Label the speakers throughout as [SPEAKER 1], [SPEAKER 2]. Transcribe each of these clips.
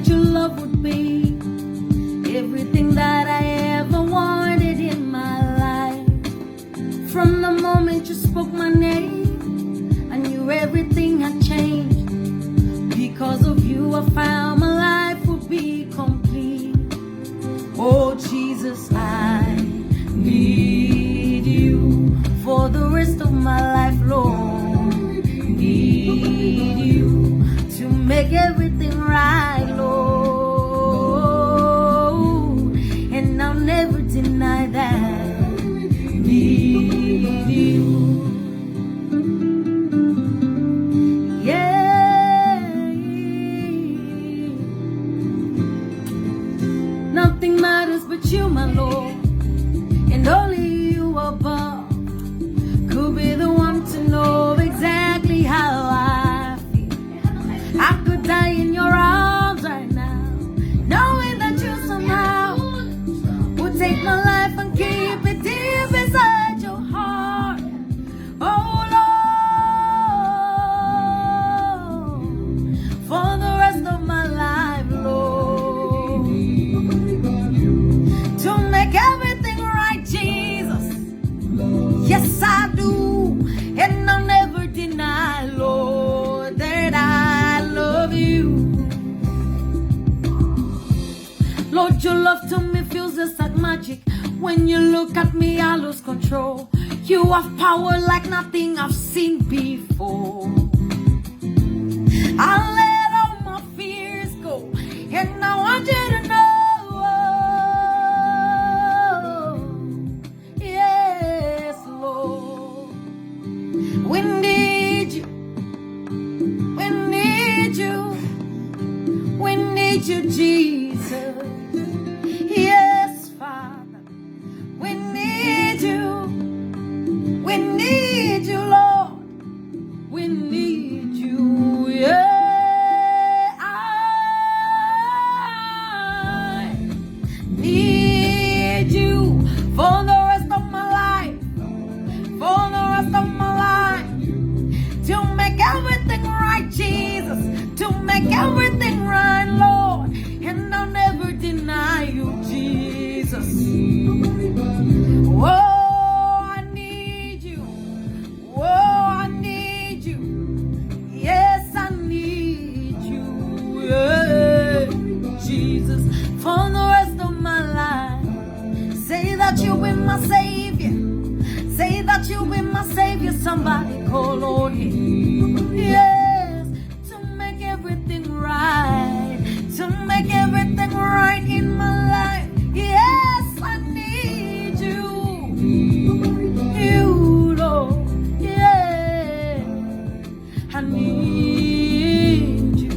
[SPEAKER 1] your love would be everything that I ever wanted in my life. From the moment you spoke my name, I knew everything had changed. Because of you, I found my life would be complete. Oh Jesus, I need you for the rest of my life, Lord. Need you to make everything right, Lord. And I'll never deny that. Need you. Nothing matters but you, my Lord, and only you above could be the one to know exactly how I feel. I could die in your arms right now, knowing that you somehow would take my life and keep it deep inside your heart. Oh Lord, for the rest of my life, Lord. To make everything right, Jesus. Yes, I do. And I'll never deny, Lord, that I love you. Lord, your love to me feels just like magic. When you look at me, I lose control. You have power like nothing I've seen before. I let all my fears go, and I want you to know. We need you, we need you, we need you, Jesus. Yes, Father, we need you, Lord, we need you, yeah. I need you for the rest of my life, for the rest of my life. To make everything right, Jesus. To make everything right, Lord. And I'll never deny you, Jesus. Oh, I need you. Oh, I need you. Yes, I need you. Yeah. Jesus, for the rest of my life. Say that you be my Savior. Say that you be my Savior. Somebody call on Him. Yes, to make everything right. To make everything right in my life. Yes, I need you. You, Lord. Yeah, I need you.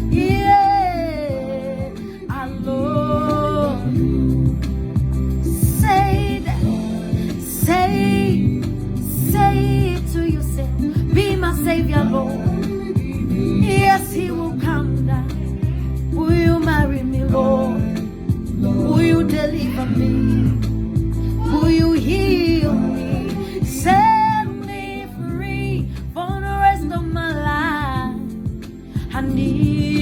[SPEAKER 1] Yeah, I love you. Say that. Say it to yourself. Be my Savior, Lord. Yes, He will come down. Will you marry me, Lord? Will you deliver me? Will you heal me? Set me free for the rest of my life. I need